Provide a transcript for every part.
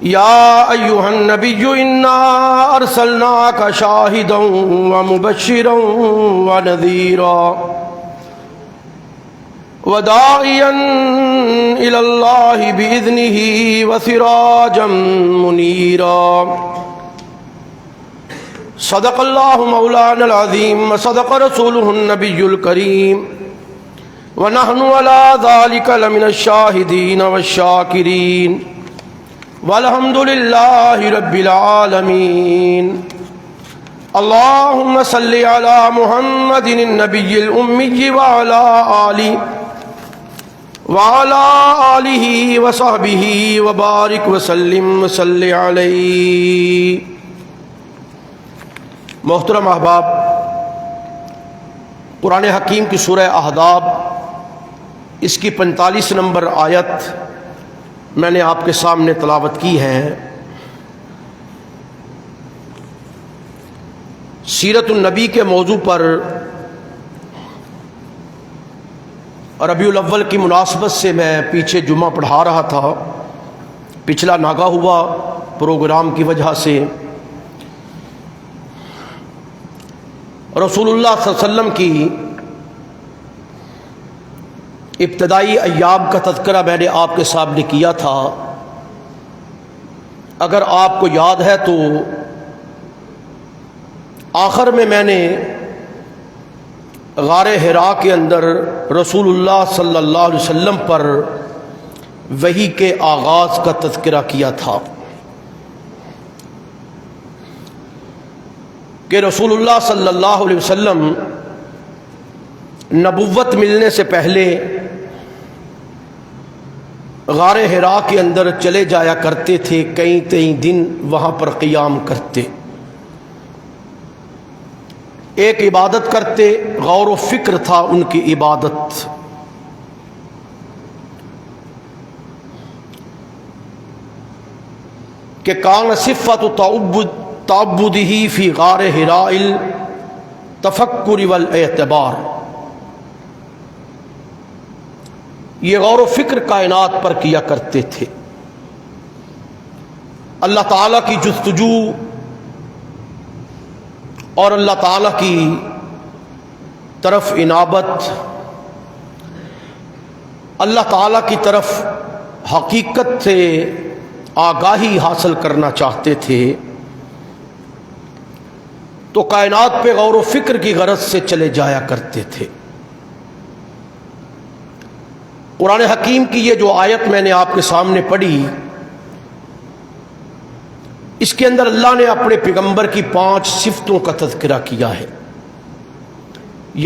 یا ایھا النبی انا ارسلناک شاہدا ومبشرا ونذیرا وداعیا الی اللہ باذنہ وسراجا منیرا صدق اللہ مولانا العظیم وصدق رسولہ النبی الکریم ونحن علی ذلک لمن الشاہدین والشاکرین والحمد للہ رب العالمین اللہم صلی علی محمد النبی الامی وعلی آلہ وصحبہ وبارک وسلم وصلی علیہ۔ محترم احباب، قرآن حکیم کی سورہ احزاب اس کی 45 نمبر آیت میں نے آپ کے سامنے تلاوت کی ہے۔ سیرت النبی کے موضوع پر ربیع الاول کی مناسبت سے میں پیچھے جمعہ پڑھا رہا تھا، پچھلا ناگا ہوا پروگرام کی وجہ سے۔ رسول اللہ صلی اللہ علیہ وسلم کی ابتدائی ایام کا تذکرہ میں نے آپ کے سامنے کیا تھا۔ اگر آپ کو یاد ہے تو آخر میں نے غار حرا کے اندر رسول اللہ صلی اللہ علیہ وسلم پر وحی کے آغاز کا تذکرہ کیا تھا کہ رسول اللہ صلی اللہ علیہ وسلم نبوت ملنے سے پہلے غار حرا کے اندر چلے جایا کرتے تھے، کئی دن وہاں پر قیام کرتے، ایک عبادت کرتے، غور و فکر تھا ان کی عبادت۔ کہ کان صفت تعبدہ فی غار حراء التفکر والاعتبار، یہ غور و فکر کائنات پر کیا کرتے تھے، اللہ تعالیٰ کی جستجو اور اللہ تعالیٰ کی طرف انابت، اللہ تعالیٰ کی طرف حقیقت سے آگاہی حاصل کرنا چاہتے تھے، تو کائنات پہ غور و فکر کی غرض سے چلے جایا کرتے تھے۔ قرآن حکیم کی یہ جو آیت میں نے آپ کے سامنے پڑھی، اس کے اندر اللہ نے اپنے پیغمبر کی 5 صفتوں کا تذکرہ کیا ہے۔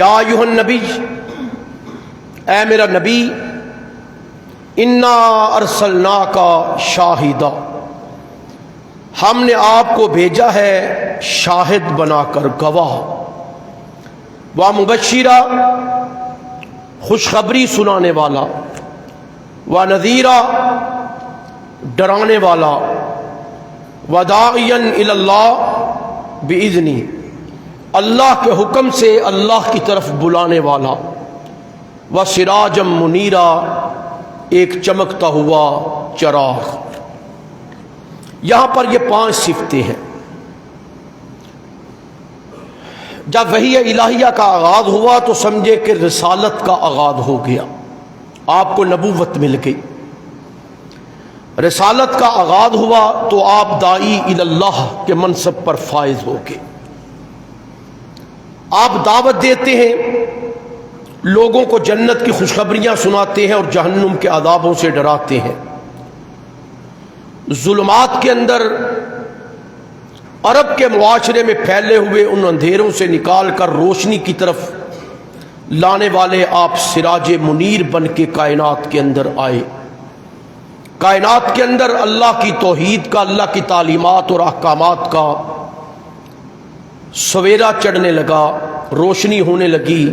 یا ایھا النبی، اے میرا نبی، انا ارسلناک شاہدا، ہم نے آپ کو بھیجا ہے شاہد بنا کر، گواہ، ومبشرا، خوشخبری سنانے والا، ونذیرا، ڈرانے والا، وداعیا الی اللہ باذنہ، اللہ کے حکم سے اللہ کی طرف بلانے والا، وسراجا منیرا، ایک چمکتا ہوا چراغ۔ یہاں پر یہ 5 صفتیں ہیں۔ جب وحی الہیہ کا آغاز ہوا تو سمجھے کہ رسالت کا آغاز ہو گیا، آپ کو نبوت مل گئی۔ رسالت کا آغاز ہوا تو آپ داعی الی اللہ کے منصب پر فائز ہو گئے۔ آپ دعوت دیتے ہیں، لوگوں کو جنت کی خوشخبریاں سناتے ہیں اور جہنم کے عذابوں سے ڈراتے ہیں۔ ظلمات کے اندر عرب کے معاشرے میں پھیلے ہوئے ان اندھیروں سے نکال کر روشنی کی طرف لانے والے آپ سراج منیر بن کے کائنات کے اندر آئے۔ کائنات کے اندر اللہ کی توحید کا، اللہ کی تعلیمات اور احکامات کا سویرا چڑھنے لگا، روشنی ہونے لگی،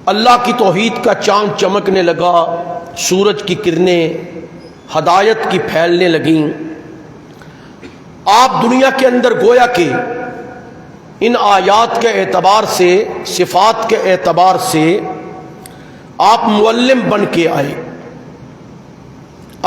اللہ کی توحید کا چاند چمکنے لگا، سورج کی کرنیں ہدایت کی پھیلنے لگیں۔ آپ دنیا کے اندر گویا کہ ان آیات کے اعتبار سے، صفات کے اعتبار سے آپ معلم بن کے آئے،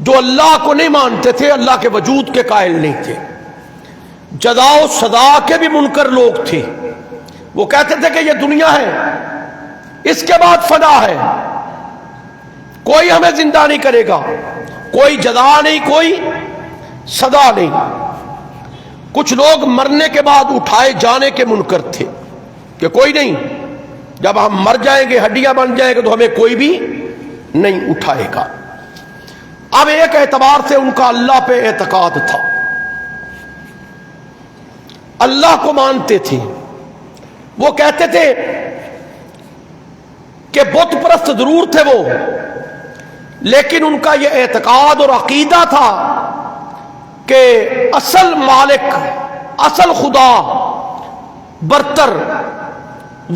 جو اللہ کو نہیں مانتے تھے، اللہ کے وجود کے قائل نہیں تھے، جزا و سزا کے بھی منکر لوگ تھے، وہ کہتے تھے کہ یہ دنیا ہے، اس کے بعد فنا ہے، کوئی ہمیں زندہ نہیں کرے گا، کوئی جزا نہیں، کوئی سزا نہیں۔ کچھ لوگ مرنے کے بعد اٹھائے جانے کے منکر تھے کہ کوئی نہیں، جب ہم مر جائیں گے، ہڈیاں بن جائیں گے، تو ہمیں کوئی بھی نہیں اٹھائے گا۔ اب ایک اعتبار سے ان کا اللہ پہ اعتقاد تھا، اللہ کو مانتے تھے، وہ کہتے تھے کہ بت پرست ضرور تھے وہ، لیکن ان کا یہ اعتقاد اور عقیدہ تھا کہ اصل مالک، اصل خدا برتر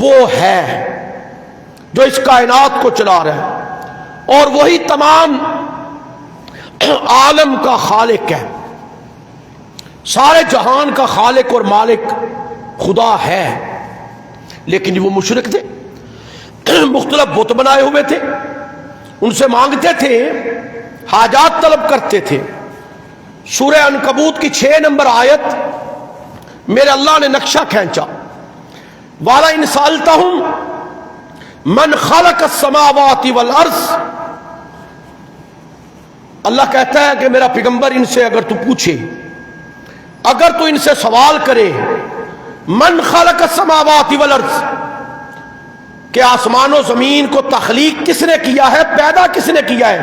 وہ ہے جو اس کائنات کو چلا رہا ہے، اور وہی تمام عالم کا خالق ہے، سارے جہان کا خالق اور مالک خدا ہے۔ لیکن وہ مشرک تھے، مختلف بت بنائے ہوئے تھے، ان سے مانگتے تھے، حاجات طلب کرتے تھے۔ سورہ عنکبوت کی 6 نمبر آیت میرے اللہ نے نقشہ کھینچا، وَلَئِنْ سَأَلْتَهُمْ مَنْ خَلَقَ السَّمَاوَاتِ وَالْأَرْضَ، اللہ کہتا ہے کہ میرا پیغمبر ان سے اگر تو پوچھے، اگر تو ان سے سوال کرے، من خلق السماوات والارض، کہ آسمان و زمین کو تخلیق کس نے کیا ہے، پیدا کس نے کیا ہے،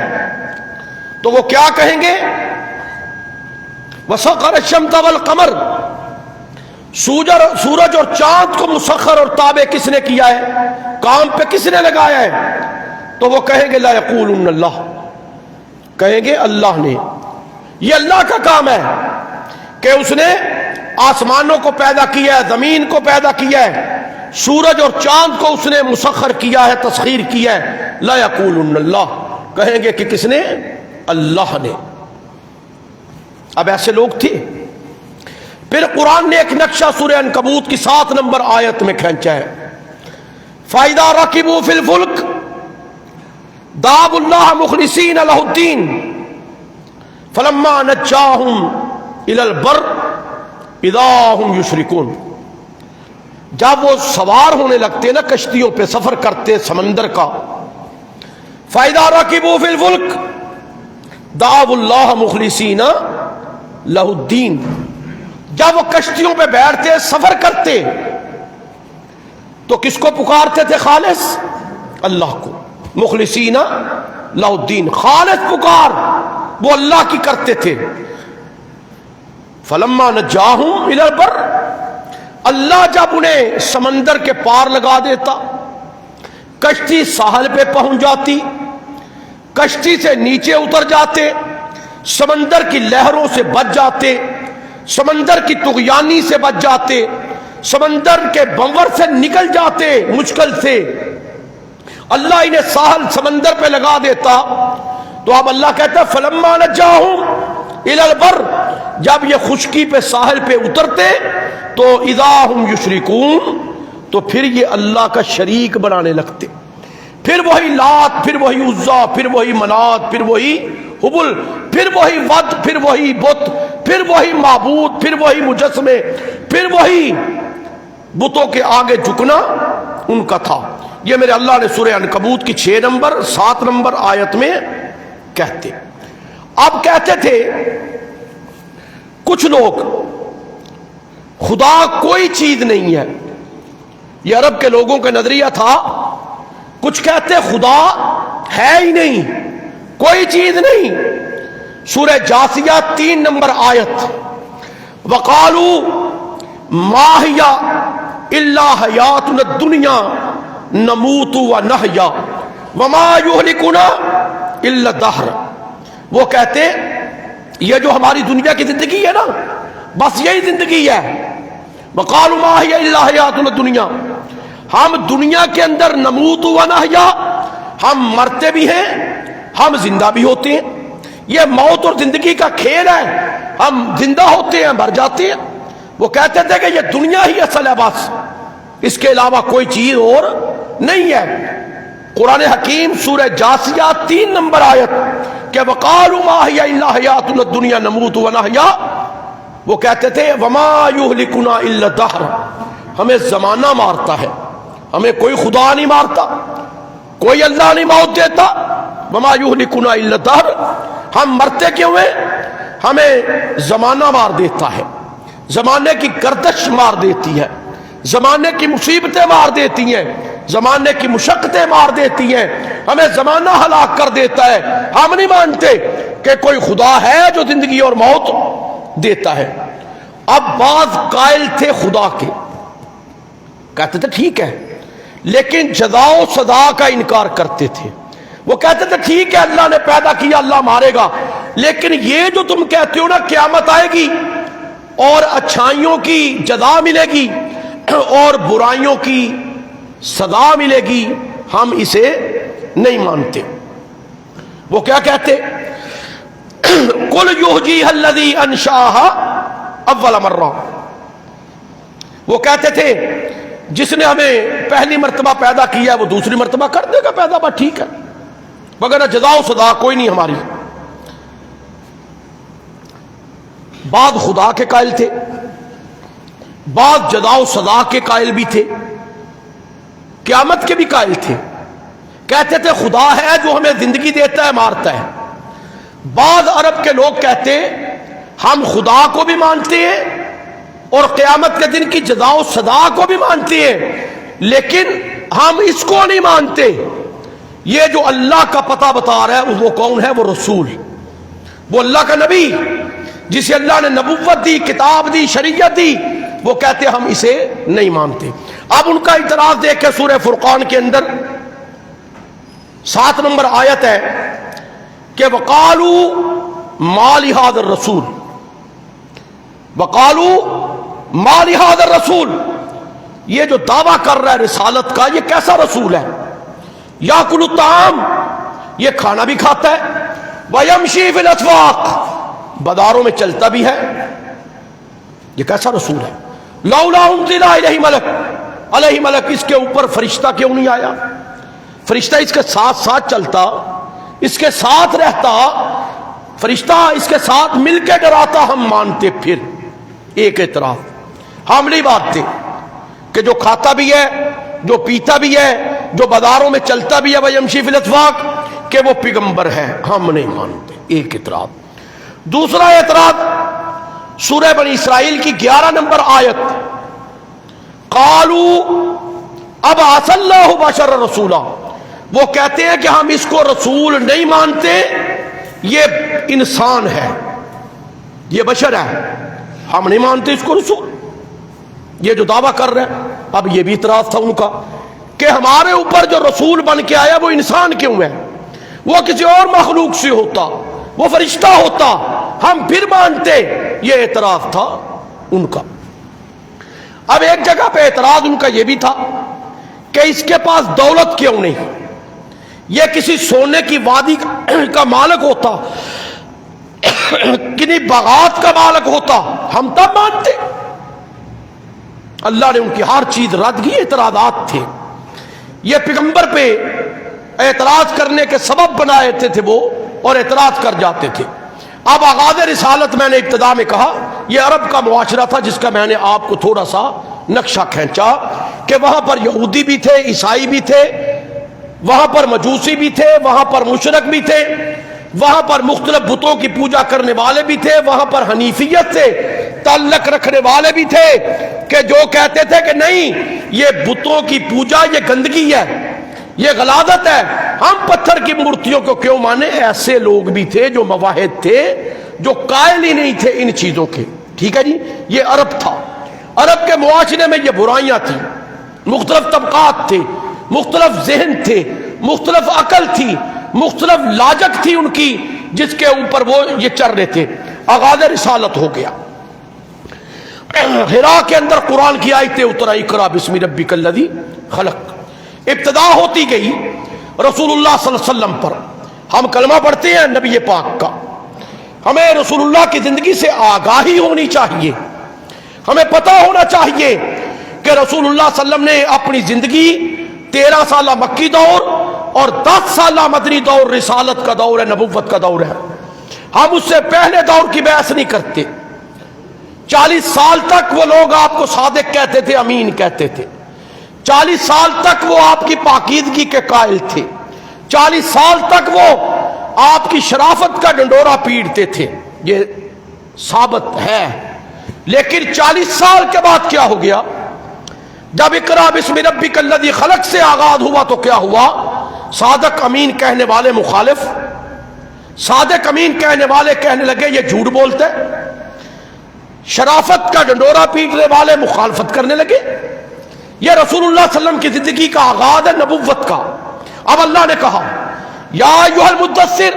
تو وہ کیا کہیں گے؟ وسخر الشمس والقمر، سورج اور چاند کو مسخر اور تابع کس نے کیا ہے، کام پہ کس نے لگایا ہے؟ تو وہ کہیں گے لا یقولون اللہ، کہیں گے اللہ نے۔ یہ اللہ کا کام ہے کہ اس نے آسمانوں کو پیدا کیا ہے، زمین کو پیدا کیا ہے، سورج اور چاند کو اس نے مسخر کیا ہے، تسخیر کیا ہے۔ لا یقولون اللہ، کہیں گے کہ کس نے؟ اللہ نے۔ اب ایسے لوگ تھے۔ پھر قرآن نے ایک نقشہ سورہ عنکبوت کی 7 نمبر آیت میں کھینچا ہے، فَإِذَا رَكِبُوا فِي الْفُلْكِ دعوا اللہ مخلصین لہ الدین فلما نجاہم الی البر اذا ہم یشرکون، جب وہ سوار ہونے لگتے نا، کشتیوں پہ سفر کرتے سمندر کا، فَإِذَا رَكِبُوا فِي الْفُلْكِ دعوا اللہ مخلصین لہ الدین، جب وہ کشتیوں پہ بیٹھتے سفر کرتے تو کس کو پکارتے تھے؟ خالص اللہ کو، مخلصین لہ الدین، خالص پکار وہ اللہ کی کرتے تھے۔ فلما نجاہم الی البر، اللہ جب انہیں سمندر کے پار لگا دیتا، کشتی ساحل پہ پہنچ جاتی، کشتی سے نیچے اتر جاتے، سمندر کی لہروں سے بچ جاتے، سمندر کی طغیانی سے بچ جاتے، سمندر کے بنور سے نکل جاتے مشکل سے، اللہ انہیں ساحل سمندر پہ لگا دیتا، تو اب اللہ کہتا ہے فلما نجاہم الی البر، جب یہ خشکی پہ ساحل پہ اترتے تو اذا ہم یشرکون، تو پھر یہ اللہ کا شریک بنانے لگتے، پھر وہی لات، پھر وہی عزا، پھر وہی منات، پھر وہی حبل، پھر وہی ود، پھر وہی بت، پھر وہی معبود، پھر وہی مجسمے، پھر وہی بتوں کے آگے جھکنا ان کا تھا۔ یہ میرے اللہ نے سورہ عنکبوت کی 6 نمبر 7 نمبر آیت میں کہتے۔ اب کہتے تھے کچھ لوگ خدا کوئی چیز نہیں ہے، یہ عرب کے لوگوں کا نظریہ تھا، کچھ کہتے خدا ہے ہی نہیں، کوئی چیز نہیں۔ سورہ جاثیہ 3 نمبر آیت، وَقَالُوا مَا هِيَ إِلَّا حَيَاتُنَا الدُّنْيَا نَمُوتُ وَنَحْيَا وَمَا يُهْلِكُنَا إِلَّا الدَّهْرُ، وہ کہتے یہ جو ہماری دنیا کی زندگی ہے نا، بس یہی زندگی ہے۔ وَقَالُوا مَا هِيَ إِلَّا حَيَاتُنَا الدُّنْيَا، ہم دنیا کے اندر نَمُوتُ وَنَحْيَا، ہم مرتے بھی ہیں، ہم زندہ بھی ہوتے ہیں، یہ موت اور زندگی کا کھیل ہے، ہم زندہ ہوتے ہیں، مر جاتے ہیں۔ وہ کہتے تھے کہ یہ دنیا ہی اصل ہے، بس اس کے علاوہ کوئی چیز اور نہیں ہے۔ قرآن حکیم سورہ جاثیہ 3 نمبر آیت، کہ وقالوا ما هي الا حیاتنا الدنیا نموت ونحیا، وہ کہتے تھے وما یہلکنا الا الدہر، ہمیں زمانہ مارتا ہے، ہمیں کوئی خدا نہیں مارتا، کوئی اللہ نہیں موت دیتا، وما یہلکنا الا الدہر، ہم مرتے کیوں ہیں؟ ہمیں زمانہ مار دیتا ہے، زمانے کی گردش مار دیتی ہے، زمانے کی مصیبتیں مار دیتی ہیں، زمانے کی مشقتیں مار دیتی ہیں، ہمیں زمانہ ہلاک کر دیتا ہے، ہم نہیں مانتے کہ کوئی خدا ہے جو زندگی اور موت دیتا ہے۔ اب بعض قائل تھے خدا کے، کہتے تھے ٹھیک ہے، لیکن جزا و سزا کا انکار کرتے تھے۔ وہ کہتے تھے ٹھیک ہے اللہ نے پیدا کیا، اللہ مارے گا، لیکن یہ جو تم کہتے ہو نا قیامت آئے گی اور اچھائیوں کی جزا ملے گی اور برائیوں کی سزا ملے گی، ہم اسے نہیں مانتے۔ وہ کیا کہتے؟ قل یحییھا الذی انشأھا اول مرہ، وہ کہتے تھے جس نے ہمیں پہلی مرتبہ پیدا کیا ہے وہ دوسری مرتبہ کر دے گا پیدا، بات ٹھیک ہے، مگر جزا و سزا کوئی نہیں ہماری۔ بعض خدا کے قائل تھے، بعض جزا و سزا کے قائل بھی تھے، قیامت کے بھی قائل تھے، کہتے تھے خدا ہے جو ہمیں زندگی دیتا ہے مارتا ہے۔ بعض عرب کے لوگ کہتے ہم خدا کو بھی مانتے ہیں اور قیامت کے دن کی جزا و سزا کو بھی مانتے ہیں، لیکن ہم اس کو نہیں مانتے، یہ جو اللہ کا پتہ بتا رہا ہے وہ کون ہے؟ وہ رسول، وہ اللہ کا نبی جسے اللہ نے نبوت دی، کتاب دی، شریعت دی، وہ کہتے ہم اسے نہیں مانتے۔ اب ان کا اعتراض دیکھ کے سورہ فرقان کے اندر 7 نمبر آیت ہے کہ وقالوا ما لهذا الرسول، وقالوا ما لهذا الرسول، یہ جو دعویٰ کر رہا ہے رسالت کا، یہ کیسا رسول ہے؟ یاکل الطعام، یہ کھانا بھی کھاتا ہے، ویمشی فی الاسواق، بازاروں میں چلتا بھی ہے، یہ کیسا رسول ہے؟ لولا انزل الیہ ملک، علیہ ملک، اس کے اوپر فرشتہ کیوں نہیں آیا؟ فرشتہ اس کے ساتھ ساتھ چلتا، اس کے ساتھ رہتا، فرشتہ اس کے ساتھ مل کے ڈراتا، ہم مانتے۔ پھر ایک اعتراف ہم نہیں مانتے کہ جو کھاتا بھی ہے، جو پیتا بھی ہے، جو بازاروں میں چلتا بھی ہے، ویمشی فی الاسواق، کہ وہ پیغمبر ہے، ہم نہیں مانتے۔ ایک اعتراف۔ دوسرا اعتراض سورہ بنی اسرائیل کی 11 نمبر آیت، قالوا ابعث اللہ بشر رسولا، وہ کہتے ہیں کہ ہم اس کو رسول نہیں مانتے، یہ انسان ہے، یہ بشر ہے، ہم نہیں مانتے اس کو رسول، یہ جو دعویٰ کر رہے ہیں۔ اب یہ بھی اعتراض تھا ان کا کہ ہمارے اوپر جو رسول بن کے آیا وہ انسان کیوں ہے؟ وہ کسی اور مخلوق سے ہوتا، وہ فرشتہ ہوتا، ہم پھر مانتے۔ یہ اعتراض تھا ان کا۔ اب ایک جگہ پہ اعتراض ان کا یہ بھی تھا کہ اس کے پاس دولت کیوں نہیں؟ یہ کسی سونے کی وادی کا مالک ہوتا، کنی باغات کا مالک ہوتا، ہم تب مانتے۔ اللہ نے ان کی ہر چیز رد کی، اعتراضات تھے، یہ پیغمبر پہ اعتراض کرنے کے سبب بنائے تھے وہ، اور اعتراض کر جاتے تھے۔ اب آغاز رسالت میں نے ابتدا میں کہا یہ عرب کا معاشرہ تھا، جس کا میں نے آپ کو تھوڑا سا نقشہ کھینچا کہ وہاں پر یہودی بھی تھے، عیسائی بھی تھے، وہاں پر مجوسی بھی تھے، وہاں پر مشرک بھی تھے، وہاں پر مختلف بتوں کی پوجا کرنے والے بھی تھے، وہاں پر حنیفیت سے تعلق رکھنے والے بھی تھے کہ جو کہتے تھے کہ نہیں یہ بتوں کی پوجا یہ گندگی ہے، یہ غلاظت ہے، ہم پتھر کی مورتیوں کو کیوں مانے۔ ایسے لوگ بھی تھے جو مواحد تھے، جو قائل ہی نہیں تھے ان چیزوں کے۔ ٹھیک ہے جی، یہ عرب تھا، عرب کے معاشرے میں یہ برائیاں تھیں، مختلف طبقات تھے، مختلف ذہن تھے، مختلف عقل تھی، مختلف لاجک تھی ان کی، جس کے اوپر وہ یہ چر رہے تھے۔ آغاز رسالت ہو گیا، حرا کے اندر قرآن کی آیتیں اتر، اقرا بسم ربک الذی خلق، ابتدا ہوتی گئی رسول اللہ صلی اللہ علیہ وسلم پر۔ ہم کلمہ پڑھتے ہیں نبی پاک کا، ہمیں رسول اللہ کی زندگی سے آگاہی ہونی چاہیے، ہمیں پتہ ہونا چاہیے کہ رسول اللہ صلی اللہ علیہ وسلم نے اپنی زندگی 13 سالہ مکی دور اور 10 سالہ مدنی دور رسالت کا دور ہے، نبوت کا دور ہے. ہم اس سے پہلے دور کی بحث نہیں کرتے. 40 سال تک وہ لوگ آپ کو صادق کہتے تھے، امین کہتے تھے. 40 سال تک وہ آپ کی پاکیزگی کے قائل تھے. 40 سال تک وہ آپ کی شرافت کا ڈنڈورا پیٹتے تھے. یہ ثابت ہے. لیکن 40 سال کے بعد کیا ہو گیا؟ جب اقرا بسم ربک الذی خلق سے آغاز ہوا تو کیا ہوا؟ صادق امین کہنے والے مخالف، صادق امین کہنے والے کہنے لگے یہ جھوٹ بولتے. شرافت کا ڈنڈورا پیٹنے والے مخالفت کرنے لگے. یہ رسول اللہ صلی اللہ علیہ وسلم کی زندگی کا آغاز ہے نبوت کا. اب اللہ نے کہا یا ایھا المدثر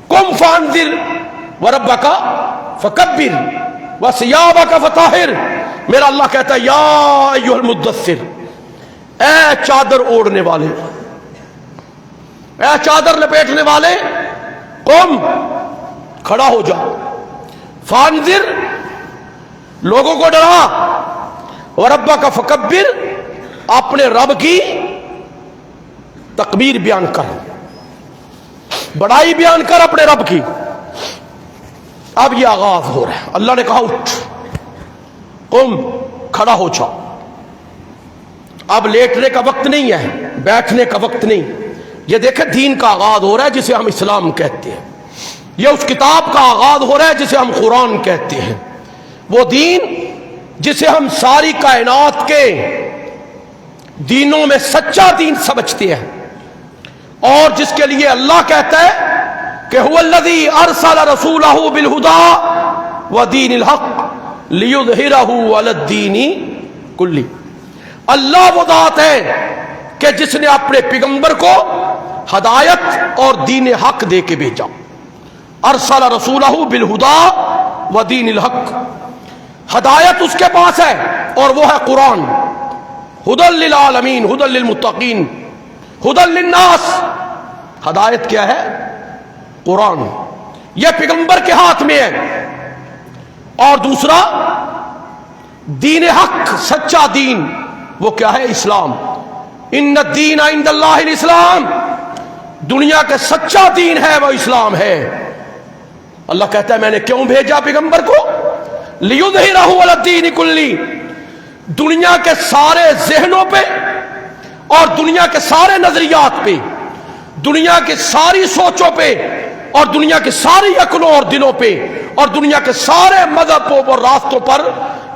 قم فانذر وربک فکبر وثیابک فطہر. میرا اللہ کہتا ہے یا ایھا المدثر، اے چادر اوڑھنے والے، اے چادر لپیٹنے والے، قم، کھڑا ہو جا، فانذر، لوگوں کو ڈرا، وربک فکبر، اپنے رب کی تکبیر بیان کر، بڑائی بیان کر اپنے رب کی. اب یہ آغاز ہو رہا ہے. اللہ نے کہا اٹھ، قم، کھڑا ہو جا. اب لیٹنے کا وقت نہیں ہے، بیٹھنے کا وقت نہیں. یہ دیکھیں دین کا آغاز ہو رہا ہے جسے ہم اسلام کہتے ہیں. یہ اس کتاب کا آغاز ہو رہا ہے جسے ہم قرآن کہتے ہیں. وہ دین جسے ہم ساری کائنات کے دینوں میں سچا دین سمجھتے ہیں، اور جس کے لیے اللہ کہتا ہے کہ هو الذی ارسل رسولہ بالہدی ودین الحق لیظہرہ علی الدین کلہ. اللہ وہ ذات ہے کہ جس نے اپنے پیغمبر کو ہدایت اور دین حق دے کے بھیجا. ارسل رسولہ بالہدی ودین الحق، ہدایت اس کے پاس ہے اور وہ ہے قرآن. ہدی للعالمین، ہدی للمتقین، ہدی للناس. ہدایت کیا ہے؟ قرآن. یہ پیغمبر کے ہاتھ میں ہے. اور دوسرا دین حق، سچا دین، وہ کیا ہے؟ اسلام. ان الدین عند اللہ الاسلام. دنیا کا سچا دین ہے وہ اسلام ہے. اللہ کہتا ہے میں نے کیوں بھیجا پیغمبر کو؟ لیظہرہ علی الدین کلہ. دنیا کے سارے ذہنوں پہ اور دنیا کے سارے نظریات پہ، دنیا کے ساری سوچوں پہ اور دنیا کے ساری عقلوں اور دلوں پہ اور دنیا کے سارے مذہبوں اور راستوں پر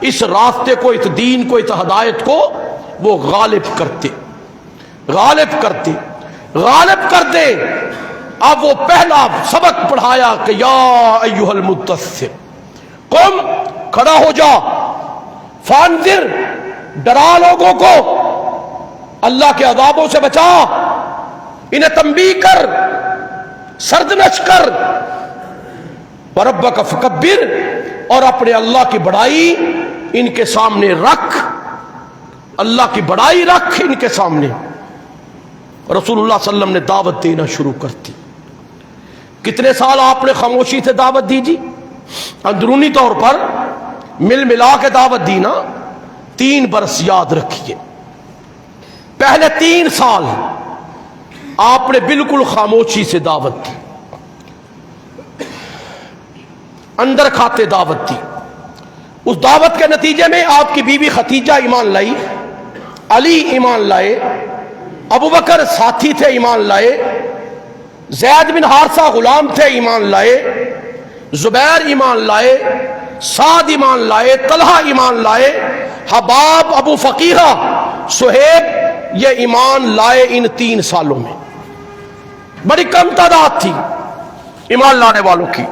اس راستے کو، اس دین کو، اس ہدایت کو وہ غالب کرتے، غالب کرتے، غالب کر دے. اب وہ پہلا سبق پڑھایا کہ یا ایھا المدثر قم، کھڑا ہو جا، فانذر، ڈرا لوگوں کو، اللہ کے عذابوں سے بچا، انہیں تنبیہ کر، سردنش کر، وربک فکبر، اور اپنے اللہ کی بڑائی ان کے سامنے رکھ، اللہ کی بڑائی رکھ ان کے سامنے. رسول اللہ صلی اللہ علیہ وسلم نے دعوت دینا شروع کر دی. کتنے سال آپ نے خاموشی سے دعوت دی جی؟ اندرونی طور پر مل ملا کے دعوت دی نا. 3 برس یاد رکھیے. پہلے 3 سال آپ نے بالکل خاموشی سے دعوت دی، اندر کھاتے دعوت دی. اس دعوت کے نتیجے میں آپ کی بیوی ختیجہ ایمان لائی، علی ایمان لائے، ابو بکر ساتھی تھے ایمان لائے، زید بن حارثہ غلام تھے ایمان لائے، زبیر ایمان لائے، سعد ایمان لائے، طلحہ ایمان لائے، حباب، ابو فقیہہ، سہیب، یہ ایمان لائے ان 3 سالوں میں. بڑی کم تعداد تھی ایمان لانے والوں کی.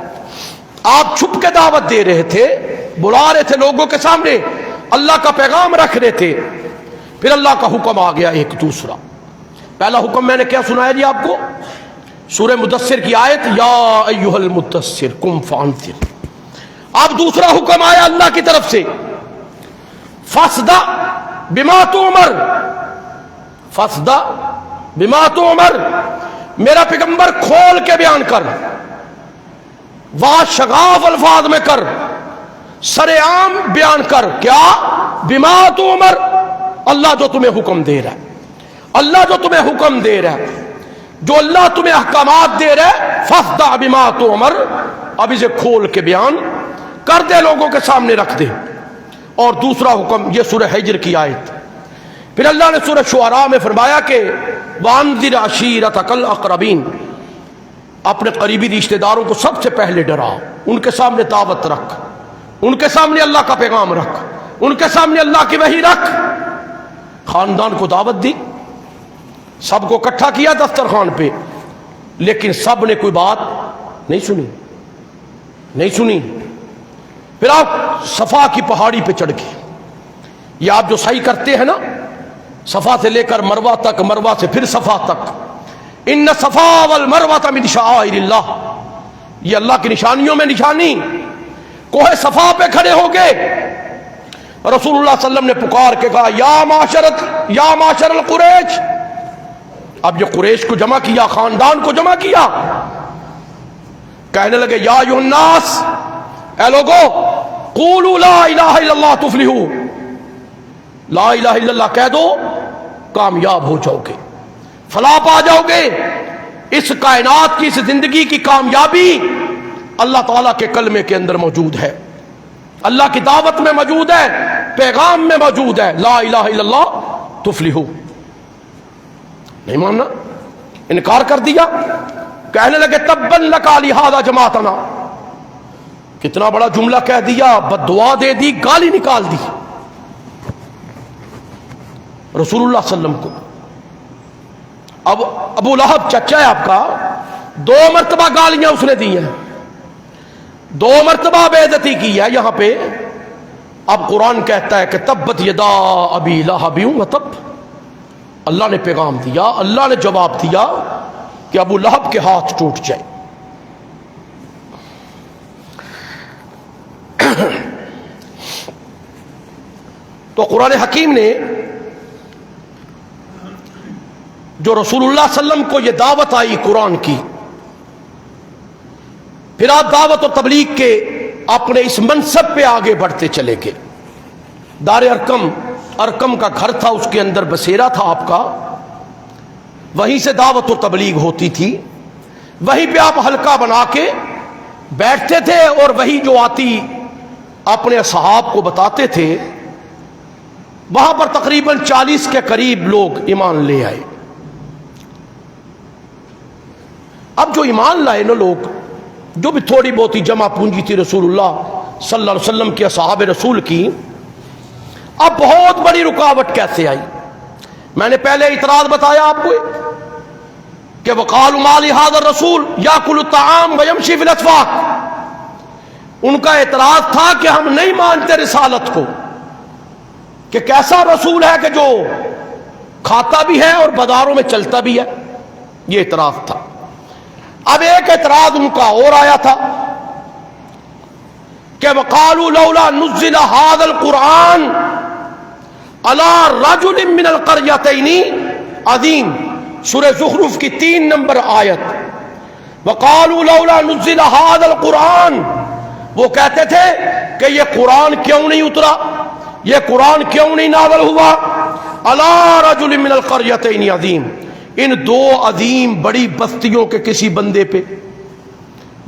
آپ چھپ کے دعوت دے رہے تھے، بلا رہے تھے لوگوں کے سامنے، اللہ کا پیغام رکھ رہے تھے. پھر اللہ کا حکم آ گیا ایک دوسرا. پہلا حکم میں نے کیا سنایا جی آپ کو؟ سورہ مدثر کی آیت یا ایھا المدثر قم فانذر. اب دوسرا حکم آیا اللہ کی طرف سے، فاصدع بما تؤمر، فاصدع بما تؤمر. میرا پیغمبر کھول کے بیان کر، شگاف الفاظ میں کر، سر عام بیان کر. کیا؟ بما تؤمر، اللہ جو تمہیں حکم دے رہا ہے. اللہ جو تمہیں حکم دے رہا ہے، جو اللہ تمہیں احکامات دے رہا ہے، فاصدع بما تؤمر، اب اسے کھول کے بیان کر دے، لوگوں کے سامنے رکھ دے۔ اور دوسرا حکم یہ سورہ حجر کی آیت، پھر اللہ نے سورہ شعراء میں فرمایا کہ وانذر عشیرتک الاقربین، اپنے قریبی رشتہ داروں کو سب سے پہلے ڈرا، ان کے سامنے دعوت رکھ، ان کے سامنے اللہ کا پیغام رکھ، ان کے سامنے اللہ کی وحی رکھ۔ خاندان کو دعوت دی، سب کو اکٹھا کیا دسترخوان پہ، لیکن سب نے کوئی بات نہیں سنی۔ پھر آپ صفا کی پہاڑی پہ چڑھ گئے، یہ آپ جو سعی کرتے ہیں نا، صفا سے لے کر مروہ تک، مروہ سے پھر صفا تک، ان صفا والمروہ من شعائر اللہ، یہ اللہ کی نشانیوں میں نشانی۔ کوہ صفا پہ کھڑے ہو گئے، رسول اللہ صلی اللہ علیہ وسلم نے پکار کے کہا یا معاشر القریش، اب یہ قریش کو جمع کیا، خاندان کو جمع کیا، کہنے لگے یا ایھا الناس، اے لوگو، قولوا لا الہ الا اللہ تفلحوا، لا الہ الا اللہ کہہ دو کامیاب ہو جاؤ گے، فلاح پا جاؤ گے۔ اس کائنات کی، اس زندگی کی کامیابی اللہ تعالیٰ کے کلمے کے اندر موجود ہے، اللہ کی دعوت میں موجود ہے، پیغام میں موجود ہے، لا الہ الا اللہ تفلحوا۔ نہیں ماننا، انکار کر دیا، کہنے لگے تبا لک لہذا جماعتنا، کتنا بڑا جملہ کہہ دیا، بد دعا دے دی، گالی نکال دی رسول اللہ صلی اللہ علیہ وسلم کو۔ اب ابو لہب چچا ہے آپ کا، 2 مرتبہ گالیاں اس نے دی ہیں، 2 مرتبہ بے عزتی کی ہے یہاں پہ۔ اب قرآن کہتا ہے کہ تبت یدا ابی لہب وتب، اللہ نے پیغام دیا، اللہ نے جواب دیا کہ ابو لہب کے ہاتھ ٹوٹ جائے۔ تو قرآن حکیم نے جو رسول اللہ صلی اللہ علیہ وسلم کو یہ دعوت آئی قرآن کی، پھر آپ دعوت و تبلیغ کے اپنے اس منصب پہ آگے بڑھتے چلے گئے۔ دار ارکم کا گھر تھا، اس کے اندر بسیرا تھا آپ کا، وہیں سے دعوت و تبلیغ ہوتی تھی، وہیں پہ آپ حلقہ بنا کے بیٹھتے تھے، اور وہی جو آتی اپنے اصحاب کو بتاتے تھے۔ وہاں پر تقریباً 40 کے قریب لوگ ایمان لے آئے۔ اب جو ایمان لائے نا لوگ، جو بھی تھوڑی بہت ہی جمع پونجی تھی رسول اللہ صلی اللہ علیہ وسلم کے اصحاب رسول کی، اب بہت بڑی رکاوٹ کیسے آئی؟ میں نے پہلے اعتراض بتایا آپ کو کہ وقالوا ما لهذا الرسول یاکل الطعام ویمشی فی الاسواق، ان کا اعتراض تھا کہ ہم نہیں مانتے رسالت کو، کہ کیسا رسول ہے کہ جو کھاتا بھی ہے اور بازاروں میں چلتا بھی ہے، یہ اعتراض تھا۔ اب ایک اعتراض ان کا اور آیا تھا کہ وقالوا لولا نزل هذا القرآن على رجل من القريتين عظیم، سورہ زخرف کی 3 نمبر آیت، وقالوا لولا نزل هذا القرآن، وہ کہتے تھے کہ یہ قرآن کیوں نہیں اترا، یہ قرآن کیوں نہیں نازل ہوا، علی رجل من القریتین عظیم، ان 2 عظیم بڑی بستیوں کے کسی بندے پہ،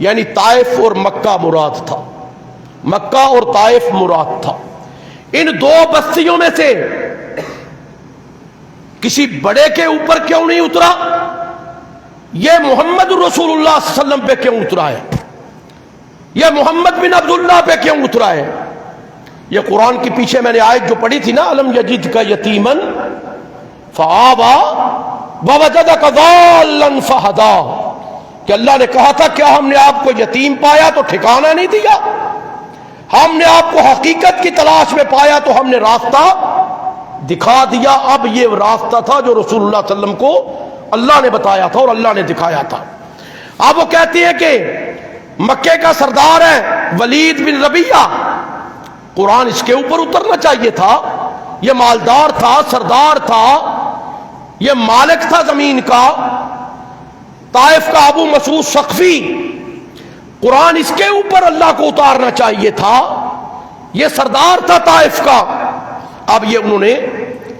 یعنی طائف اور مکہ مراد تھا، مکہ اور طائف مراد تھا، ان 2 بستیوں میں سے کسی بڑے کے اوپر کیوں نہیں اترا، یہ محمد رسول اللہ صلی اللہ علیہ وسلم پہ کیوں اترا ہے، یہ محمد بن عبداللہ پہ کیوں اترا ہے۔ یہ قرآن کی پیچھے میں نے آیت جو پڑھی تھی نا، الم یجدک یتیما فآویٰ ووجدک ضالا فہدیٰ، کہ اللہ نے کہا تھا کیا ہم نے آپ کو یتیم پایا تو ٹھکانہ نہیں دیا، ہم نے آپ کو حقیقت کی تلاش میں پایا تو ہم نے راستہ دکھا دیا۔ اب یہ راستہ تھا جو رسول اللہ صلی اللہ علیہ وسلم کو اللہ نے بتایا تھا اور اللہ نے دکھایا تھا۔ اب وہ کہتی ہے کہ مکے کا سردار ہے ولید بن ربیعہ، قرآن اس کے اوپر اترنا چاہیے تھا، یہ مالدار تھا، سردار تھا، یہ مالک تھا زمین کا، طائف کا ابو مسعود ثقفی، قرآن اس کے اوپر اللہ کو اتارنا چاہیے تھا، یہ سردار تھا طائف کا۔ اب یہ انہوں نے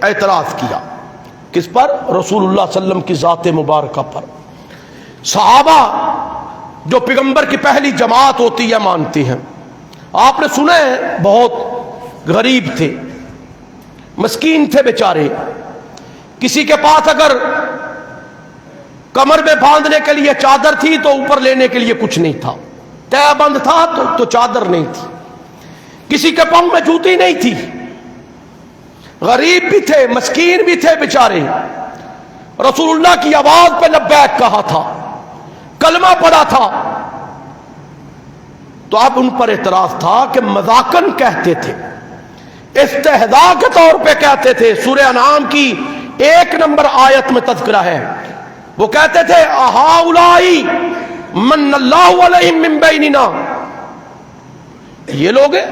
اعتراض کیا، کس پر؟ رسول اللہ صلی اللہ علیہ وسلم کی ذات مبارکہ پر۔ صحابہ جو پیغمبر کی پہلی جماعت ہوتی ہے مانتے ہیں۔ آپ نے سنا ہے بہت غریب تھے، مسکین تھے بیچارے، کسی کے پاس اگر کمر میں باندھنے کے لیے چادر تھی تو اوپر لینے کے لیے کچھ نہیں تھا، تہ بند تھا تو چادر نہیں تھی، کسی کے پاؤں میں جوتی نہیں تھی، غریب بھی تھے، مسکین بھی تھے بیچارے۔ رسول اللہ کی آواز پہ لبیک کہا تھا، کلمہ پڑھا تھا، تو اب ان پر اعتراض تھا کہ مذاقن کہتے تھے، استہزاء کے طور پہ کہتے تھے۔ سورہ انعام کی 1 نمبر آیت میں تذکرہ ہے، وہ کہتے تھے اہؤلائی من اللہ علیہم من بیننا، یہ لوگ ہیں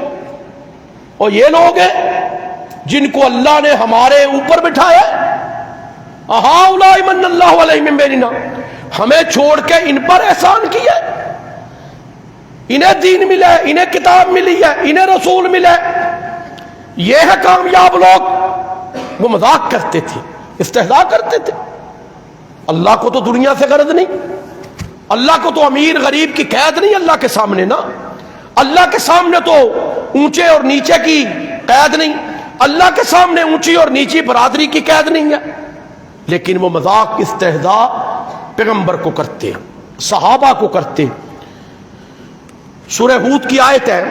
اور یہ لوگ ہیں جن کو اللہ نے ہمارے اوپر بٹھایا، اہؤلائی من اللہ علیہم من بیننا، ہمیں چھوڑ کے ان پر احسان کیا، انہیں دین ملا ہے، انہیں کتاب ملی ہے، انہیں رسول ملا ہے، یہ ہے کامیاب لوگ۔ وہ مذاق کرتے تھے، استہزاء کرتے تھے۔ اللہ کو تو دنیا سے غرض نہیں، اللہ کو تو امیر غریب کی قید نہیں اللہ کے سامنے نا، اللہ کے سامنے تو اونچے اور نیچے کی قید نہیں، اللہ کے سامنے اونچی اور نیچی برادری کی قید نہیں ہے، لیکن وہ مذاق استہزاء پیغمبر کو کرتے، صحابہ کو کرتے۔ سورہ ہود کی آیت ہے،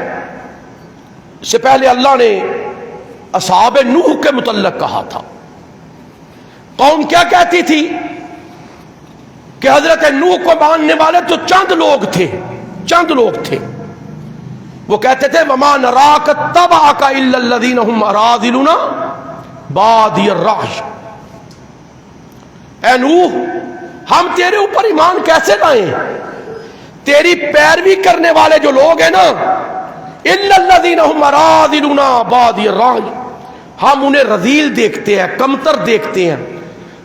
اس سے پہلے اللہ نے اصحاب نوح کے متعلق کہا تھا۔ قوم کیا کہتی تھی کہ حضرت نوح کو ماننے والے تو چند لوگ تھے، چند لوگ تھے۔ وہ کہتے تھے وَمَا نَرَاكَ اتَّبَعَكَ إِلَّا الَّذِينَ هُمْ أَرَاذِلُنَا بَادِيَ الرَّأْيِ، اے نوح ہم تیرے اوپر ایمان کیسے لائیں؟ تیری پیروی کرنے والے جو لوگ ہیں نا، إِلَّا الَّذِينَ هُمْ أَرَاذِلُنَا بَادِيَ الرَّأْيِ، ہم انہیں رذیل دیکھتے ہیں، کمتر دیکھتے ہیں،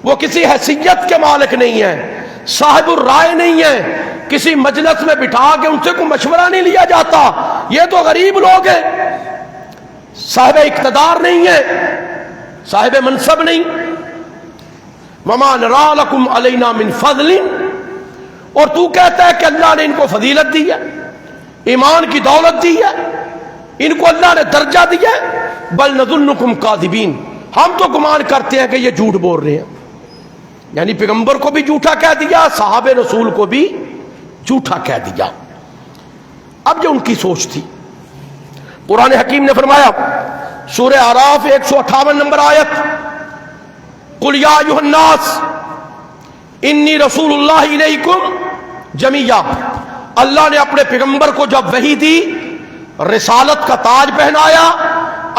وہ کسی حیثیت کے مالک نہیں ہیں، صاحب الرائے نہیں ہیں، کسی مجلس میں بٹھا کے ان سے کوئی مشورہ نہیں لیا جاتا، یہ تو غریب لوگ ہیں، صاحب اقتدار نہیں ہے، صاحب منصب نہیں۔ وَمَا نَرَىٰ لَكُمْ عَلَيْنَا مِنْ فَضْلٍ، اور تو کہتا ہے کہ اللہ نے ان کو فضیلت دی ہے، ایمان کی دولت دی ہے، ان کو اللہ نے درجہ دیا ہے، بل نظنکم کاذبین، ہم تو گمان کرتے ہیں کہ یہ جھوٹ بول رہے ہیں۔ یعنی پیغمبر کو بھی جھوٹا کہہ دیا، صحابہ رسول کو بھی جھوٹا کہہ دیا۔ اب جو ان کی سوچ تھی، قرآن حکیم نے فرمایا سورہ اعراف 158 نمبر آیت، قل یا ایھا الناس انی رسول اللہ الیکم جمیعا، اللہ نے اپنے پیغمبر کو جب وحی دی، رسالت کا تاج پہنایا،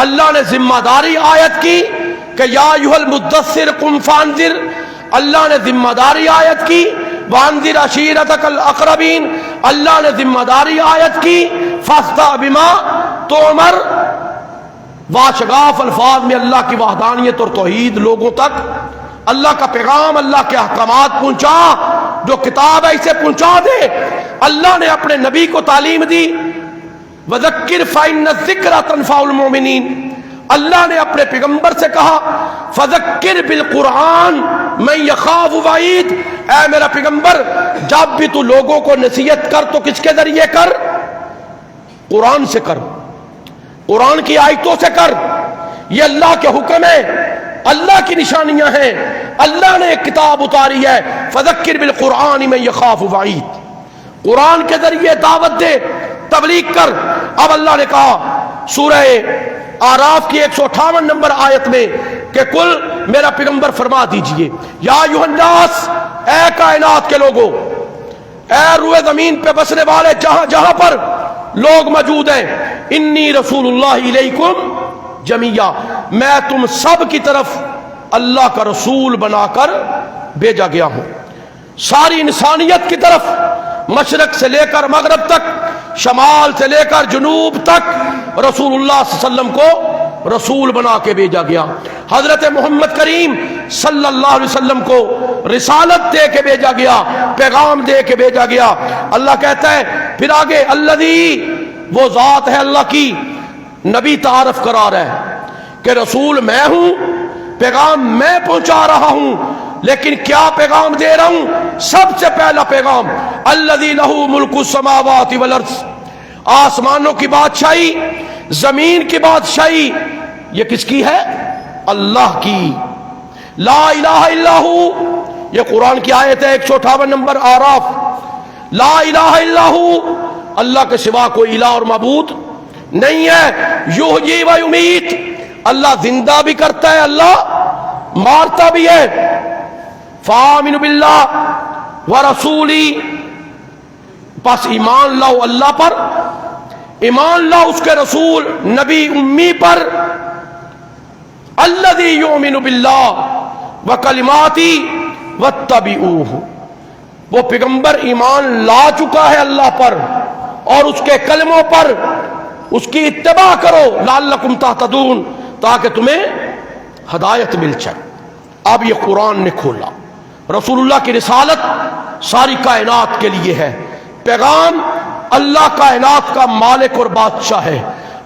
اللہ نے ذمہ داری عائد کی کہ یا ایھا المدثر قم فانذر، اللہ نے ذمہ داری عائد کی، وانذر عشیرتک الاقربین، اللہ نے ذمہ داری عائد کی، فاصدع بما تؤمر، واشگاف الفاظ میں اللہ کی وحدانیت اور توحید لوگوں تک اللہ کا پیغام، اللہ کے احکامات پہنچا، جو کتاب ہے اسے پہنچا دے۔ اللہ نے اپنے نبی کو تعلیم دی، وذکر فإن الذکر تنفع المؤمنین، اللہ نے اپنے پیغمبر سے کہا فذکر بالقرآن من یخاف وعید، اے میرا پیغمبر جب بھی تو لوگوں کو نصیحت کر تو کس کے ذریعے کر؟ قرآن سے کر، قرآن کی آیتوں سے کر، یہ اللہ کے حکم ہے، اللہ کی نشانیاں ہیں، اللہ نے ایک کتاب اتاری ہے، فذکر بالقرآن من یخاف وعید، قرآن کے ذریعے دعوت دے، تبلیغ کر۔ اب اللہ نے کہا سورہ اعراف کی 158 نمبر آیت میں کہ کل میرا پیغمبر فرما دیجئے یا ایھا الناس، اے کائنات کے لوگوں، اے روئے زمین پہ بسنے والے جہاں جہاں پر لوگ موجود ہیں، انی رسول اللہ الیکم جمیعا، میں تم سب کی طرف اللہ کا رسول بنا کر بھیجا گیا ہوں، ساری انسانیت کی طرف، مشرق سے لے کر مغرب تک، شمال سے لے کر جنوب تک، رسول اللہ صلی اللہ علیہ وسلم کو رسول بنا کے بھیجا گیا۔ حضرت محمد کریم صلی اللہ علیہ وسلم کو رسالت دے کے بھیجا گیا، پیغام دے کے بھیجا گیا۔ اللہ کہتا ہے پھر آگے الذی، وہ ذات ہے اللہ کی، نبی تعارف کرا رہا ہے کہ رسول میں ہوں، پیغام میں پہنچا رہا ہوں، لیکن کیا پیغام دے رہا ہوں؟ سب سے پہلا پیغام الذی لہ ملک السماوات والارض، آسمانوں کی بادشاہی، زمین کی بادشاہی یہ کس کی ہے؟ اللہ کی۔ لا الہ الا ہو، یہ قرآن کی آیت ہے 158 نمبر آراف۔ لا الہ الا ہو، اللہ کے سوا کوئی الہ اور معبود نہیں ہے۔ یحیی و یمیت، اللہ زندہ بھی کرتا ہے، اللہ مارتا بھی ہے۔ فآمنوا باللہ ورسولی، پس ایمان لاؤ اللہ پر، ایمان لاؤ اس کے رسول نبی امی پر۔ الذی یؤمن باللہ وکلماتی واتبعوہ، وہ پیغمبر ایمان لا چکا ہے اللہ پر اور اس کے کلموں پر، اس کی اتباع کرو لعلکم تہتدون، تاکہ تمہیں ہدایت مل جائے۔ اب یہ قرآن نے کھولا، رسول اللہ کی رسالت ساری کائنات کے لیے ہے، پیغام اللہ کائنات کا مالک اور بادشاہ ہے،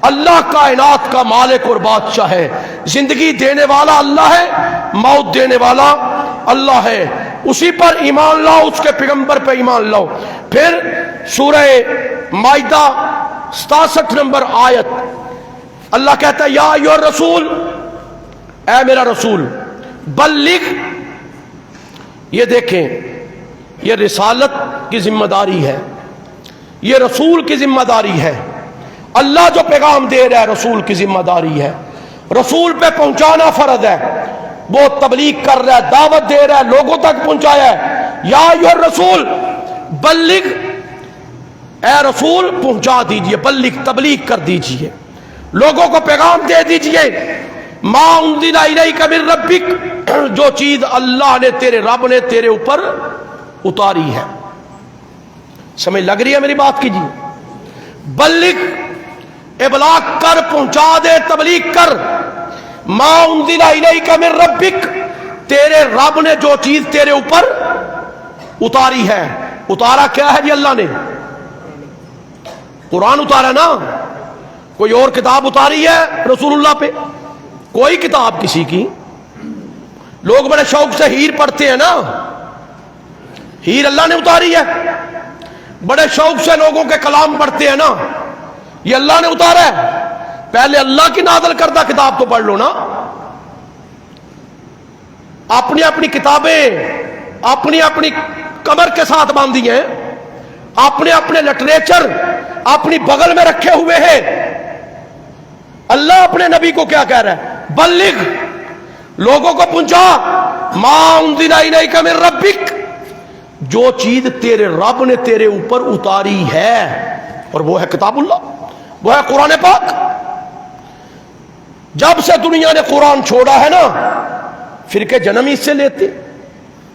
اللہ کائنات کا مالک اور بادشاہ ہے، زندگی دینے والا اللہ ہے، موت دینے والا اللہ ہے، اسی پر ایمان لاؤ، اس کے پیغمبر پہ ایمان لاؤ۔ پھر سورہ مائدہ 67 نمبر آیت، اللہ کہتا ہے یا ایھا الرسول، اے میرا رسول، بلغ، یہ دیکھیں یہ رسالت کی ذمہ داری ہے، یہ رسول کی ذمہ داری ہے، اللہ جو پیغام دے رہا ہے رسول کی ذمہ داری ہے، رسول پہ پہنچانا فرض ہے، وہ تبلیغ کر رہا ہے، دعوت دے رہا ہے، لوگوں تک پہنچایا ہے۔ یا ایھا الرسول بلغ، اے رسول پہنچا دیجئے، بلغ تبلیغ کر دیجئے، لوگوں کو پیغام دے دیجئے۔ ما انزل الیک من ربک، جو چیز اللہ نے تیرے رب نے تیرے اوپر اتاری ہے۔ سمجھ لگ رہی ہے میری بات کیجیے؟ بلغ، ابلاغ کر، پہنچا دے، تبلیغ کر۔ ما انزل الیک من ربک، تیرے رب نے جو چیز تیرے اوپر اتاری ہے۔ اتارا کیا ہے جی اللہ نے؟ قرآن اتارا نا، کوئی اور کتاب اتاری ہے رسول اللہ پہ؟ کوئی کتاب کسی کی؟ لوگ بڑے شوق سے ہیر پڑھتے ہیں نا، ہیر اللہ نے اتاری ہے، بڑے شوق سے لوگوں کے کلام پڑھتے ہیں نا، یہ اللہ نے اتارا ہے؟ پہلے اللہ کی نازل کردہ کتاب تو پڑھ لو نا۔ اپنی اپنی کتابیں اپنی اپنی کمر کے ساتھ باندھی ہیں، اپنے اپنے لٹریچر اپنی بغل میں رکھے ہوئے ہیں۔ اللہ اپنے نبی کو کیا کہہ رہا ہے؟ بلغ، لوگوں کو پہنچا، ما انزل الیک من ربک، جو چیز تیرے رب نے تیرے اوپر اتاری ہے، اور وہ ہے کتاب اللہ، وہ ہے قرآن پاک۔ جب سے دنیا نے قرآن چھوڑا ہے نا، فرقے جنم اس سے لیتے،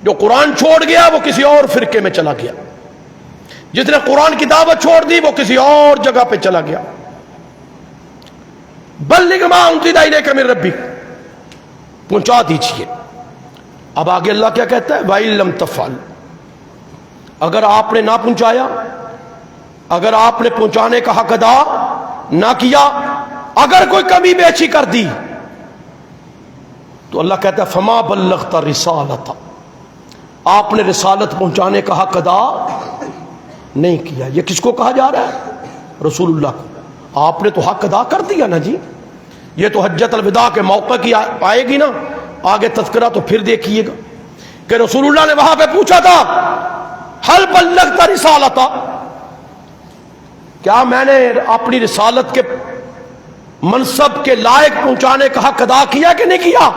جو قرآن چھوڑ گیا وہ کسی اور فرقے میں چلا گیا، جس نے قرآن کی دعوت چھوڑ دی وہ کسی اور جگہ پہ چلا گیا۔ بلغ ما انزل الیک من ربک، پہنچا دیجئے۔ اب آگے اللہ کیا کہتا ہے؟ وَإِن لَّمْ تَفْعَلْ، اگر آپ نے نہ پہنچایا، اگر آپ نے پہنچانے کا حق ادا نہ کیا، اگر کوئی کمی بیچی کر دی، تو اللہ کہتا ہے فما بلغت رسالت، آپ نے رسالت پہنچانے کا حق ادا نہیں کیا۔ یہ کس کو کہا جا رہا ہے؟ رسول اللہ کو۔ آپ نے تو حق ادا کر دیا نا جی، یہ تو حجت الوداع کے موقع کی آئے گی نا، آگے تذکرہ تو پھر دیکھیے گا کہ رسول اللہ نے وہاں پہ پوچھا تھا حل بلغت رسالت، کیا میں نے اپنی رسالت کے منصب کے لائق پہنچانے کا حق ادا کیا کہ نہیں کیا؟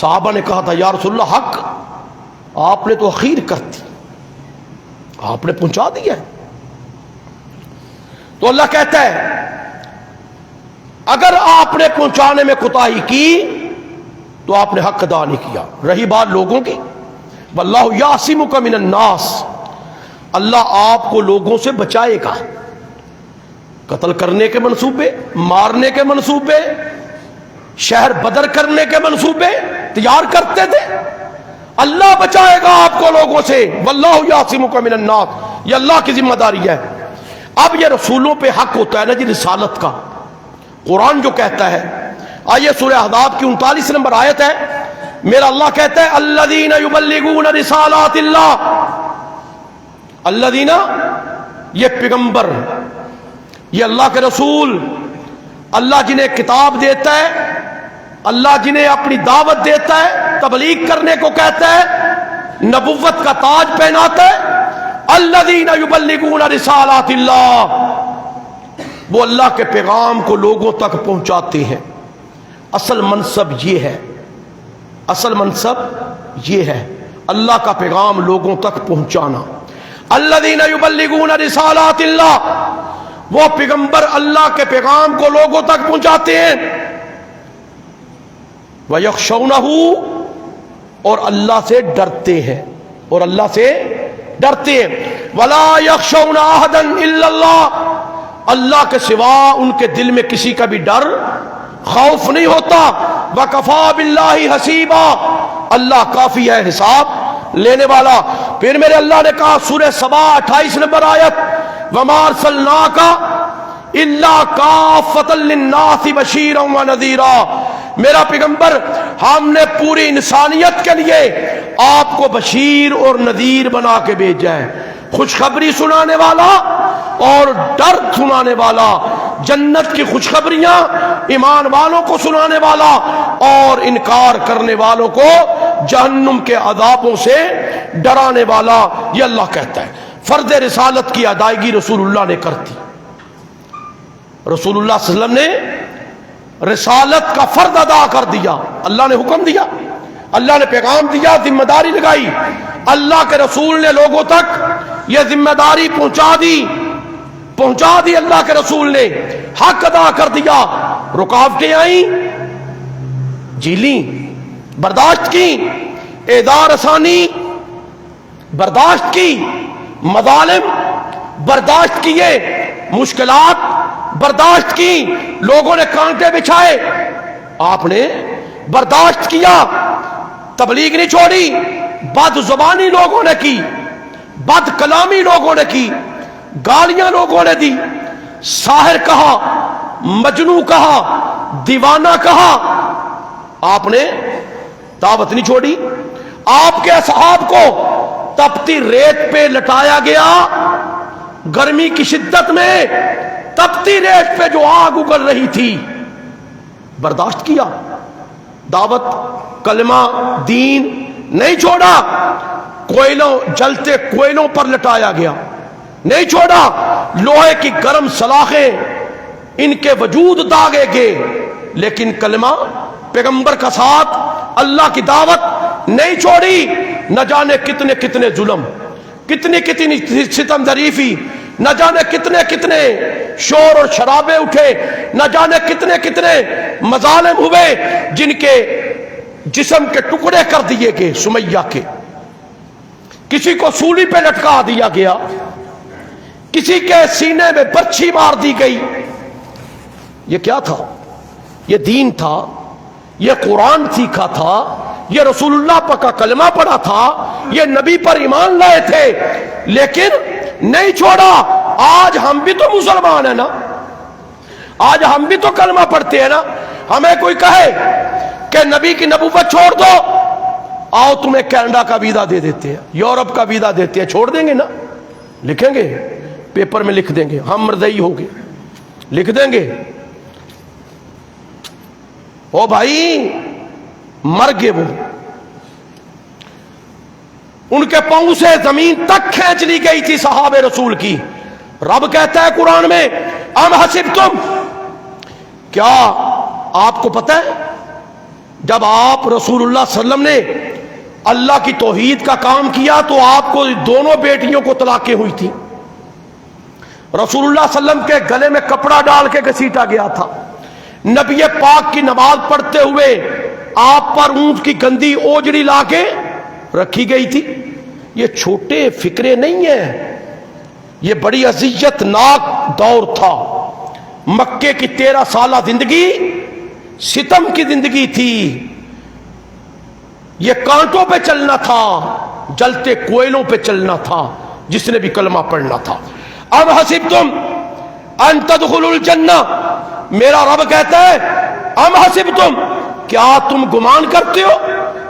صحابہ نے کہا تھا یا رسول اللہ حق آپ نے تو اخیر کر دی، آپ نے پہنچا دیا ہے۔ تو اللہ کہتا ہے اگر آپ نے پہنچانے میں کوتاہی کی تو آپ نے حق ادا نہیں کیا۔ رہی بات لوگوں کی، واللہ یعصمک من الناس، اللہ آپ کو لوگوں سے بچائے گا۔ قتل کرنے کے منصوبے، مارنے کے منصوبے، شہر بدر کرنے کے منصوبے تیار کرتے تھے، اللہ بچائے گا آپ کو لوگوں سے۔ واللہ یعصمک من الناس، یہ اللہ کی ذمہ داری ہے۔ اب یہ رسولوں پہ حق ہوتا ہے نا جی رسالت کا، قرآن جو کہتا ہے، آئیے سورہ احزاب کی 39 نمبر آیت ہے، میرا اللہ کہتا ہے الذین یبلغون رسالات اللہ، الذین، یہ پیغمبر، یہ اللہ کے رسول، اللہ جنہیں کتاب دیتا ہے، اللہ جنہیں اپنی دعوت دیتا ہے، تبلیغ کرنے کو کہتا ہے، نبوت کا تاج پہناتا ہے، الذین یبلغون رسالات اللہ، وہ اللہ کے پیغام کو لوگوں تک پہنچاتے ہیں۔ اصل منصب یہ ہے، اصل منصب یہ ہے، اللہ کا پیغام لوگوں تک پہنچانا۔ الذین یبلغون رسالات اللہ، وہ پیغمبر اللہ کے پیغام کو لوگوں تک پہنچاتے ہیں، وَيَخْشَوْنَهُ، اور اللہ سے ڈرتے ہیں، اور اللہ سے ڈرتے ہیں۔ وَلَا يَخْشَوْنَ أَحَدًا إِلَّا اللَّهُ، اللہ کے سوا ان کے دل میں کسی کا بھی ڈر خوف نہیں ہوتا۔ وَكَفَى بِاللَّهِ حَسِيبًا، اللہ کافی ہے حساب لینے والا۔ پھر میرے اللہ نے کہا سورہ سبا 28 نمبر آیت، وَمَا أَرْسَلْنَاكَ إِلَّا كَافَّةً لِلنَّاسِ بَشِيرًا وَنَذِيرًا، میرا پیغمبر ہم نے پوری انسانیت کے لیے آپ کو بشیر اور نذیر بنا کے بھیجا ہے، خوشخبری سنانے والا اور ڈر سنانے والا، جنت کی خوشخبریاں ایمان والوں کو سنانے والا اور انکار کرنے والوں کو جہنم کے عذابوں سے ڈرانے والا، یہ اللہ کہتا ہے۔ فرض رسالت کی ادائیگی رسول اللہ نے کر دی، رسول اللہ صلی اللہ علیہ وسلم نے رسالت کا فرض ادا کر دیا، اللہ نے حکم دیا، اللہ نے پیغام دیا، ذمہ داری لگائی، اللہ کے رسول نے لوگوں تک یہ ذمہ داری پہنچا دی، اللہ کے رسول نے حق ادا کر دیا۔ رکاوٹیں آئیں، جھیلیں، برداشت کی، اعذار رسانی برداشت کی، مظالم برداشت کیے، مشکلات برداشت کی، لوگوں نے کانٹے بچھائے، آپ نے برداشت کیا، تبلیغ نہیں چھوڑی، بد زبانی لوگوں نے کی، بد کلامی لوگوں نے کی، گالیاں لوگوں نے دی، ساحر کہا، مجنوں کہا، دیوانہ کہا، آپ نے دعوت نہیں چھوڑی۔ آپ کے اصحاب کو تپتی ریت پہ لٹایا گیا، گرمی کی شدت میں تپتی ریت پہ جو آگ اگل رہی تھی، برداشت کیا، دعوت کلمہ دین نہیں چھوڑا، کوئلوں جلتے کوئلوں پر لٹایا گیا، نہیں چھوڑا، لوہے کی گرم سلاخیں ان کے وجود داغے گئے، لیکن کلمہ پیغمبر کا ساتھ، اللہ کی دعوت نہیں چھوڑی۔ نہ جانے کتنے کتنے ظلم، کتنی کتنی ستم ظریفی، نہ جانے کتنے کتنے شور اور شرابے اٹھے، نہ جانے کتنے کتنے مظالم ہوئے، جن کے جسم کے ٹکڑے کر دیے گئے، سمیہ کے، کسی کو سولی پہ لٹکا دیا گیا، کسی کے سینے میں برچھی مار دی گئی۔ یہ کیا تھا؟ یہ دین تھا، یہ قرآن سیکھا تھا، یہ رسول اللہ پر کا کلمہ پڑھا تھا، یہ نبی پر ایمان لائے تھے، لیکن نہیں چھوڑا۔ آج ہم بھی تو مسلمان ہیں نا، آج ہم بھی تو کلمہ پڑھتے ہیں نا، ہمیں کوئی کہے کہ نبی کی نبوت چھوڑ دو، آؤ تمہیں کینیڈا کا ویزا دے دیتے ہیں، یورپ کا ویزا دیتے ہیں، چھوڑ دیں گے نا؟ لکھیں گے پیپر میں، لکھ دیں گے ہم مرضی ہو گے، لکھ دیں گے۔ او بھائی مر گئے، وہ ان کے پاؤں سے زمین تک کھینچ لی گئی تھی صحابہ رسول کی۔ رب کہتا ہے قرآن میں، ام حسبتم، کیا آپ کو پتہ ہے جب آپ رسول اللہ صلی اللہ علیہ وسلم نے اللہ کی توحید کا کام کیا تو آپ کو دونوں بیٹیوں کو طلاقیں ہوئی تھی، رسول اللہ صلی اللہ علیہ وسلم کے گلے میں کپڑا ڈال کے گھسیٹا گیا تھا، نبی پاک کی نماز پڑھتے ہوئے آپ پر اونٹ کی گندی اوجڑی لا کے رکھی گئی تھی۔ یہ چھوٹے فکرے نہیں ہیں، یہ بڑی اذیت ناک دور تھا۔ مکے کی 13 سالہ زندگی ستم کی زندگی تھی، یہ کانٹوں پہ چلنا تھا، جلتے کوئلوں پہ چلنا تھا، جس نے بھی کلمہ پڑھنا تھا۔ ام حسبتم ان تدخلوا الجنہ، میرا رب کہتا ہے ام حسبتم، کیا تم گمان کرتے ہو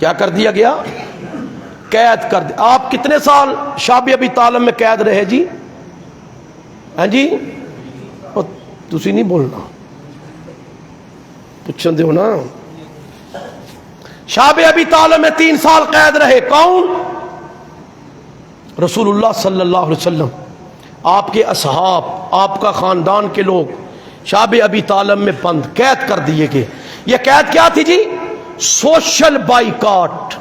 کیا کر دیا گیا؟ قید کر دیا۔ آپ کتنے سال شعب ابی طالب میں قید رہے جی؟ ہاں جی، تسی نہیں بولنا، پوچھن دیو نا۔ شعب ابی طالب میں 3 سال قید رہے۔ کون؟ رسول اللہ صلی اللہ علیہ وسلم، آپ کے اصحاب، آپ کا خاندان کے لوگ شعب ابی طالب میں بند، قید کر دیے گئے۔ یہ قید کیا تھی جی؟ Social boycott.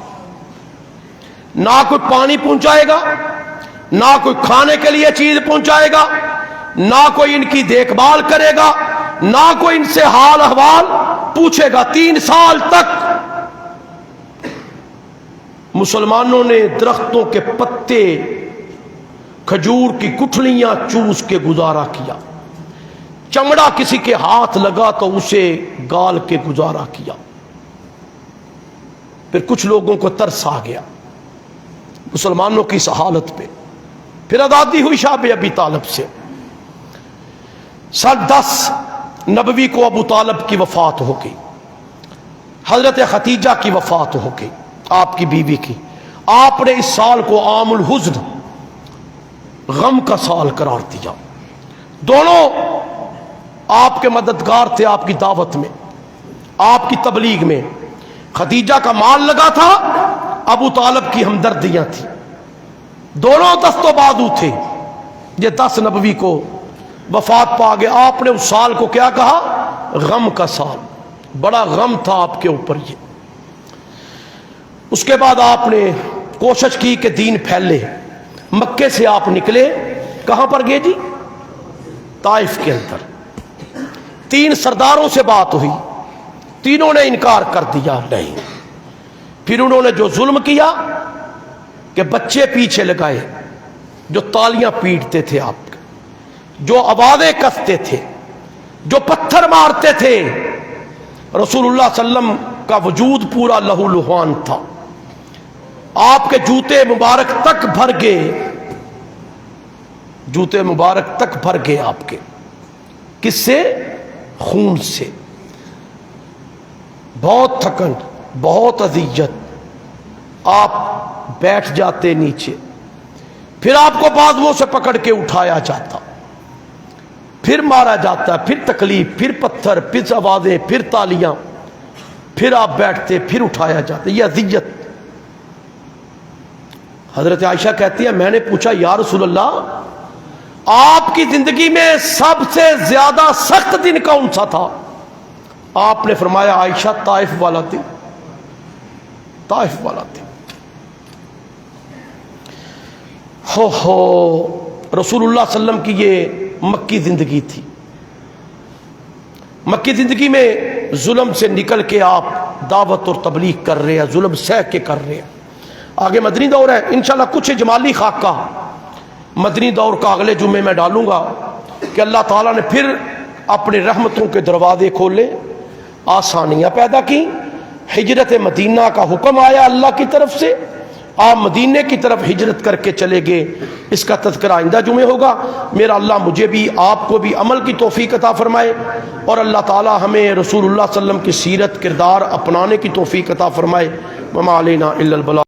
نہ کوئی پانی پہنچائے گا، نہ کوئی کھانے کے لیے چیز پہنچائے گا، نہ کوئی ان کی دیکھ بھال کرے گا، نہ کوئی ان سے حال احوال پوچھے گا۔ 3 سال تک مسلمانوں نے درختوں کے پتے، کھجور کی گٹھلیاں چوس کے گزارا کیا، چمڑا کسی کے ہاتھ لگا تو اسے گال کے گزارا کیا۔ پھر کچھ لوگوں کو ترس آ گیا مسلمانوں کی اس حالت پہ، پھر آزادی ہوئی شعب ابی طالب سے۔ سن 10 نبوی کو ابو طالب کی وفات ہو گئی، حضرت ختیجہ کی وفات ہو گئی، آپ کی بیوی کی۔ آپ نے اس سال کو عام الحزن، غم کا سال قرار دیا۔ دونوں آپ کے مددگار تھے آپ کی دعوت میں، آپ کی تبلیغ میں۔ ختیجہ کا مال لگا تھا، ابو طالب کی ہمدردیاں تھیں، دونوں دست و بازو تھے۔ یہ 10 نبوی کو وفات پا گئے۔ آپ نے اس سال کو کیا کہا؟ غم کا سال۔ بڑا غم تھا آپ کے اوپر یہ۔ اس کے بعد آپ نے کوشش کی کہ دین پھیلے۔ مکے سے آپ نکلے، کہاں پر گئے جی؟ طائف کے اندر۔ 3 سرداروں سے بات ہوئی، تینوں نے انکار کر دیا، نہیں۔ پھر انہوں نے جو ظلم کیا کہ بچے پیچھے لگائے، جو تالیاں پیٹتے تھے آپ کے، جو آوازیں کستے تھے، جو پتھر مارتے تھے۔ رسول اللہ صلی اللہ علیہ وسلم کا وجود پورا لہو لہان تھا، آپ کے جوتے مبارک تک بھر گئے، جوتے مبارک تک بھر گئے آپ کے۔ کس سے؟ خون سے۔ بہت تھکن، بہت اذیت، آپ بیٹھ جاتے نیچے، پھر آپ کو بازوؤں سے پکڑ کے اٹھایا جاتا، پھر مارا جاتا، پھر تکلیف، پھر پتھر، پھر آوازیں، پھر تالیاں، پھر آپ بیٹھتے، پھر اٹھایا جاتا، یہ اذیت۔ حضرت عائشہ کہتی ہے میں نے پوچھا یا رسول اللہ، آپ کی زندگی میں سب سے زیادہ سخت دن کون سا تھا؟ آپ نے فرمایا عائشہ طائف والا دن، طائف والا دن۔ ہو رسول اللہ صلی اللہ علیہ وسلم کی یہ مکی زندگی تھی۔ مکی زندگی میں ظلم سے نکل کے آپ دعوت اور تبلیغ کر رہے ہیں، ظلم سہ کے کر رہے ہیں۔ آگے مدنی دور ہے، انشاءاللہ کچھ اجمالی خاکہ مدنی دور کا اگلے جمعے میں ڈالوں گا کہ اللہ تعالیٰ نے پھر اپنے رحمتوں کے دروازے کھولے، آسانیاں پیدا کی، ہجرت مدینہ کا حکم آیا اللہ کی طرف سے، آپ مدینے کی طرف ہجرت کر کے چلے گئے۔ اس کا تذکرہ آئندہ جمعے ہوگا۔ میرا اللہ مجھے بھی آپ کو بھی عمل کی توفیق عطا فرمائے، اور اللہ تعالیٰ ہمیں رسول اللہ صلی اللہ علیہ وسلم کی سیرت کردار اپنانے کی توفیق عطا فرمائے۔ وما علینا الا البلاغ۔